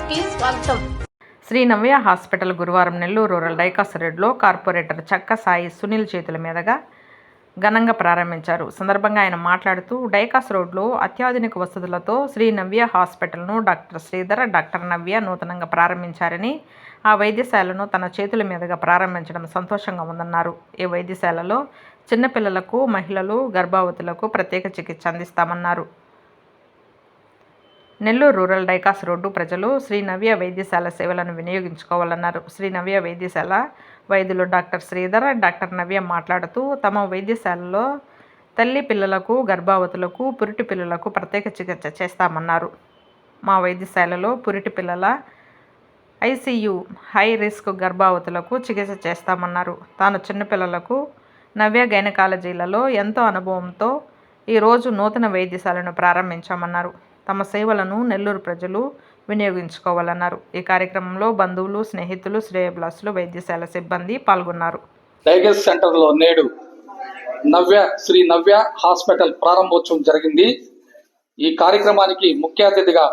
కి స్వాగతం. శ్రీ నవ్య హాస్పిటల్ గురువారం నెల్లూరు రూరల్ డైకాస్ రోడ్లో కార్పొరేటర్ చక్క సాయి సునీల్ చేతుల మీదుగా ఘనంగా ప్రారంభించారు. సందర్భంగా ఆయన మాట్లాడుతూ డైకాస్ రోడ్లో అత్యాధునిక వసతులతో శ్రీ నవ్య హాస్పిటల్ను డాక్టర్ శ్రీధర్, డాక్టర్ నవ్య నూతనంగా ప్రారంభించారని, ఆ వైద్యశాలను తన చేతుల మీదుగా ప్రారంభించడం సంతోషంగా ఉందన్నారు. ఈ వైద్యశాలలో చిన్నపిల్లలకు, మహిళలు, గర్భవతులకు ప్రత్యేక చికిత్స అందిస్తామన్నారు. నెల్లూరు రూరల్ డైకాస్ రోడ్డు ప్రజలు శ్రీ నవ్య వైద్యశాల సేవలను వినియోగించుకోవాలన్నారు. శ్రీ నవ్య వైద్యశాల వైద్యులు డాక్టర్ శ్రీధర్, డాక్టర్ నవ్య మాట్లాడుతూ తమ వైద్యశాలలో తల్లి పిల్లలకు, గర్భవతులకు, పురిటి పిల్లలకు ప్రత్యేక చికిత్స చేస్తామన్నారు. మా వైద్యశాలలో పురిటి పిల్లల ఐసీయూ, హై రిస్క్ గర్భవతులకు చికిత్స చేస్తామన్నారు. తాను చిన్నపిల్లలకు నవ్య గైనకాలజీలలో ఎంతో అనుభవంతో ఈరోజు నూతన వైద్యశాలను ప్రారంభించామన్నారు. తమ సేవలను నెల్లూరు ప్రజలు వినియోగించుకోవాలన్నారు. ఈ కార్యక్రమంలో బంధువులు, స్నేహితులు, శ్రేయోభిలాషులు, వైద్యశాల సిబ్బంది పాల్గొన్నారు. డయాగ్నోస్ సెంటర్లో నేడు శ్రీ నవ్య హాస్పిటల్ ప్రారంభోత్సవం జరిగింది. ఈ కార్యక్రమానికి ముఖ్య అతిథిగా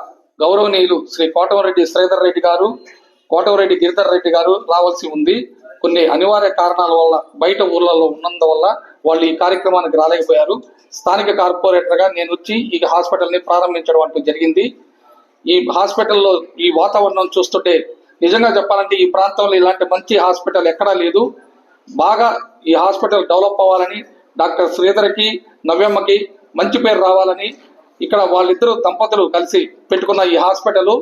గౌరవనీయులు శ్రీ కోటమరెడ్డి శ్రీధర్ రెడ్డి గారు, కోటమరెడ్డి గిరిధర్ రెడ్డి గారు రావాల్సి ఉంది. కొన్ని అనివార్య కారణాల వల్ల బయట ఊర్లలో ఉన్నందువల్ల వాళ్ళు ఈ కార్యక్రమానికి రాలేకపోయారు. స్థానిక కార్పొరేటర్గా నేను వచ్చి ఈ హాస్పిటల్ని ప్రారంభించడం అంటూ జరిగింది. ఈ హాస్పిటల్లో ఈ వాతావరణం చూస్తుంటే నిజంగా చెప్పాలంటే ఈ ప్రాంతంలో ఇలాంటి మంచి హాస్పిటల్ ఎక్కడా లేదు. బాగా ఈ హాస్పిటల్ డెవలప్ అవ్వాలని, డాక్టర్ శ్రీధర్కి, నవ్యమ్మకి మంచి పేరు రావాలని, ఇక్కడ వాళ్ళిద్దరు దంపతులు కలిసి పెట్టుకున్న ఈ హాస్పిటల్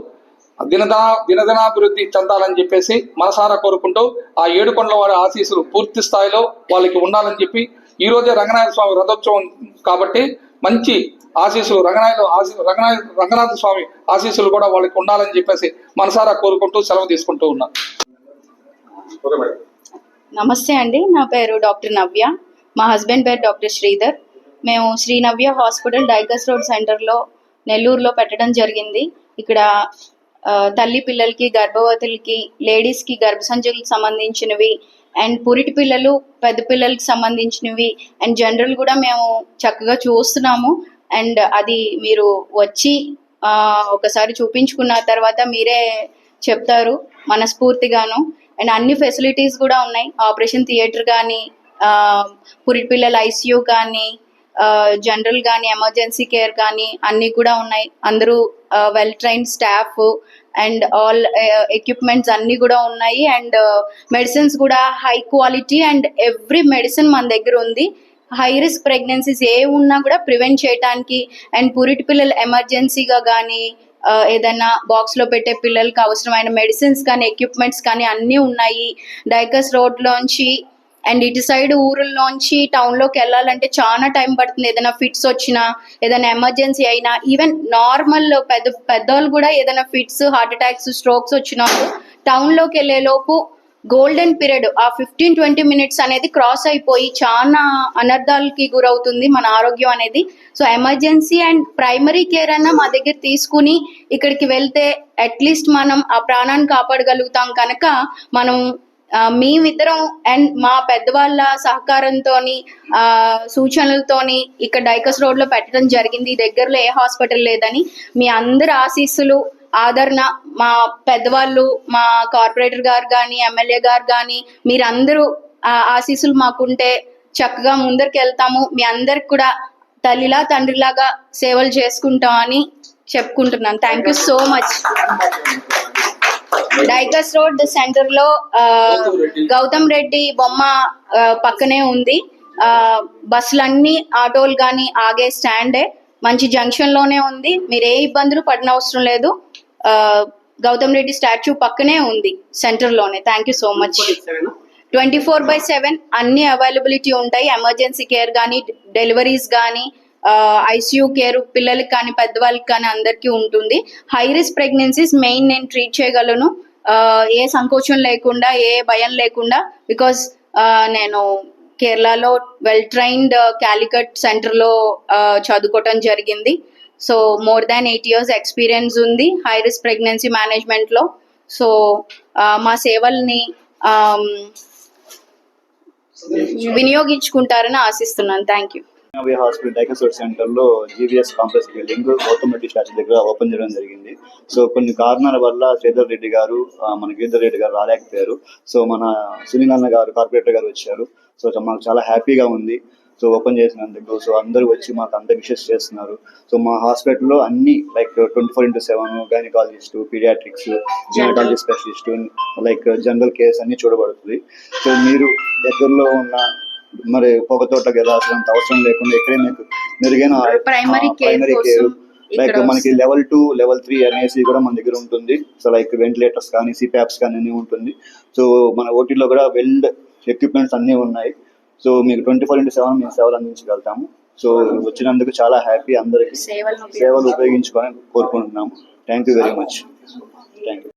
దినదినాభివృద్ధి చెందాలని చెప్పేసి మనసారా కోరుకుంటూ ఆ ఏడుకొండల వారి ఆశీస్సులు పూర్తి స్థాయిలో వాళ్ళకి ఉండాలని చెప్పి ఈ రోజే రంగనాథ స్వామి రథోత్సవం కాబట్టి మంచి ఆశీస్సులు రంగనాథ స్వామి ఆశీస్సులు కూడా వాళ్ళకి ఉండాలని చెప్పేసి మనసారా కోరుకుంటూ సెలవు తీసుకుంటూ ఉన్నాను. నమస్తే అండి, నా పేరు డాక్టర్ నవ్య, మా హస్బెండ్ పేరు డాక్టర్ శ్రీధర్. మేము శ్రీ నవ్య హాస్పిటల్ డైకాస్ రోడ్ సెంటర్లో నెల్లూరులో పెట్టడం జరిగింది. ఇక్కడ తల్లి పిల్లలకి, గర్భవతులకి, లేడీస్కి గర్భసంచులకు సంబంధించినవి అండ్ పురిటి పిల్లలు, పెద్ద పిల్లలకి సంబంధించినవి అండ్ జనరల్ కూడా మేము చక్కగా చూస్తున్నాము. అండ్ అది మీరు వచ్చి ఒకసారి చూపించుకున్న తర్వాత మీరే చెప్తారు మనస్ఫూర్తిగాను. అండ్ అన్ని ఫెసిలిటీస్ కూడా ఉన్నాయి. ఆపరేషన్ థియేటర్ కానీ, పురిటి పిల్లల ఐసీయూ కానీ, జనరల్ కానీ, ఎమర్జెన్సీ కేర్ కానీ అన్నీ కూడా ఉన్నాయి. అందరూ well trained staff and all equipments అన్నీ కూడా ఉన్నాయి. అండ్ మెడిసిన్స్ కూడా high quality and every medicine మన దగ్గర ఉంది. హై రిస్క్ ప్రెగ్నెన్సీస్ ఏ ఉన్నా కూడా ప్రివెంట్ చేయడానికి అండ్ పురిటి పిల్లలు ఎమర్జెన్సీగా కానీ, ఏదైనా బాక్స్లో పెట్టే పిల్లలకి అవసరమైన మెడిసిన్స్ కానీ, ఎక్విప్మెంట్స్ కానీ అన్నీ ఉన్నాయి. డైకాస్ రోడ్లోంచి అండ్ ఇటు సైడ్ ఊరుల్లోంచి టౌన్లోకి వెళ్ళాలంటే చాలా టైం పడుతుంది. ఏదైనా ఫిట్స్ వచ్చినా, ఏదైనా ఎమర్జెన్సీ అయినా, ఈవెన్ నార్మల్ పెద్దవాళ్ళు కూడా ఏదైనా ఫిట్స్, హార్ట్ అటాక్స్, స్ట్రోక్స్ వచ్చినప్పుడు టౌన్లోకి వెళ్ళే లోపు గోల్డెన్ పీరియడ్ ఆ 15-20 మినిట్స్ అనేది క్రాస్ అయిపోయి చాలా అనర్థాలకి గురవుతుంది మన ఆరోగ్యం అనేది. So emergency and primary care అన్న మా దగ్గర తీసుకుని ఇక్కడికి వెళ్తే అట్లీస్ట్ మనం ఆ ప్రాణాన్ని కాపాడగలుగుతాం. కనుక మనం మేమిద్దరం అండ్ మా పెద్దవాళ్ళ సహకారంతోని, సూచనలతోని ఇక్కడ డైకాస్ రోడ్లో పెట్టడం జరిగింది. దగ్గరలో ఏ హాస్పిటల్ లేదని మీ అందరి ఆశీస్సులు, ఆదరణ, మా పెద్దవాళ్ళు, మా కార్పొరేటర్ గారు కానీ, ఎమ్మెల్యే గారు కానీ మీరందరూ ఆశీస్సులు మాకుంటే చక్కగా ముందరికి వెళ్తాము. మీ అందరికి కూడా తల్లిలా తండ్రిలాగా సేవలు చేసుకుంటామని చెప్పుకుంటున్నాను. Thank you so much. డైకాస్ రోడ్ సెంటర్ లో గౌతమ్ రెడ్డి బొమ్మ పక్కనే ఉంది. బస్సులన్నీ, ఆటోలు కానీ ఆగే స్టాండే, మంచి జంక్షన్ లోనే ఉంది. మీరు ఏ ఇబ్బందులు పడిన అవసరం లేదు. గౌతమ్ రెడ్డి స్టాచ్యూ పక్కనే ఉంది సెంటర్ లోనే. Thank you so much. 24/7 అన్ని అవైలబిలిటీ ఉంటాయి. ఎమర్జెన్సీ కేర్ కానీ, డెలివరీస్ కానీ, ఐసీయూ కేర్ పిల్లలకి కానీ, పెద్దవాళ్ళకి కానీ అందరికీ ఉంటుంది. హై రిస్క్ ప్రెగ్నెన్సీస్ మెయిన్ నేను ట్రీట్ చేయగలను, ఏ సంకోచం లేకుండా, ఏ భయం లేకుండా. బికాస్ నేను కేరళలో వెల్ ట్రైన్డ్ క్యాలికట్ సెంటర్లో చదువుకోవటం జరిగింది. So more than 8 years experience ఉంది హై రిస్క్ ప్రెగ్నెన్సీ మేనేజ్మెంట్లో. సో మా సేవల్ని వినియోగించుకుంటారని ఆశిస్తున్నాను. Thank you. నవ్య హాస్పిటల్ డైకసోడ్ సెంటర్ లో GVS complex building Gautam Reddy statue దగ్గర ఓపెన్ చేయడం జరిగింది. సో కొన్ని కారణాల వల్ల శ్రీధర్ రెడ్డి గారు మన గిరిధర్ రెడ్డి గారు రాలేకపోయారు. సో మన సునీల్ అన్న గారు కార్పొరేటర్ గారు వచ్చారు. సో మాకు చాలా హ్యాపీగా ఉంది. సో ఓపెన్ చేసినందుకు సో అందరూ వచ్చి మాకు అంత విషెస్ చేస్తున్నారు. సో మా హాస్పిటల్లో అన్ని like 24/7 gynaecologist, paediatrics, gynaecology specialist, like general case అన్ని చూడబడుతుంది. సో మీరు దగ్గరలో ఉన్న మరి పొగతోట కదా అసలు అంత అవసరం లేకుండా ఇక్కడే మీకు మెరుగైన ప్రైమరీ కేర్ లైక్ మనకి లెవెల్ 2, లెవెల్ 3 అనేసి కూడా మన దగ్గర ఉంటుంది. సో లైక్ వెంటిలేటర్స్ కానీ, సిప్యాప్స్ కానీ అన్ని ఉంటుంది. సో మన ఓటీలో కూడా వెల్డ్ ఎక్విప్మెంట్స్ అన్నీ ఉన్నాయి. సో మీకు 24/7 మేము సేవలు అందించగలుగుతాము. సో వచ్చినందుకు చాలా హ్యాపీ. అందరికీ సేవలు ఉపయోగించుకోవాలని కోరుకుంటున్నాము. Thank you very much. Thank you.